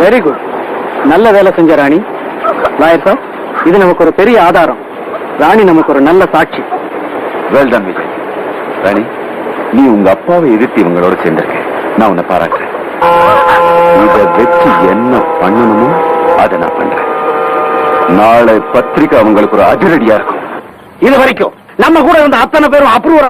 Very good. நல்ல வேலை செஞ்ச ராணி. லாயர் சார், இது நமக்கு ஒரு பெரிய ஆதாரம். ராணி நமக்கு ஒரு நல்ல சாட்சி. Well done Vijay. ராணி, நீ உங்க அப்பாவை எதிர்த்து இவங்களோட சேர்ந்திருக்க. நான் உன்னை பாராட்டுறேன். இதை வச்சு என்ன பண்ணணுமோ அதை நான் பண்றேன். நாளை பத்திரிக்கை அவங்களுக்கு ஒரு அதிரடியா இருக்கும். இது வரைக்கும் நம்ம கூட இருந்த அத்தனை பேரும் அப்ரூவ்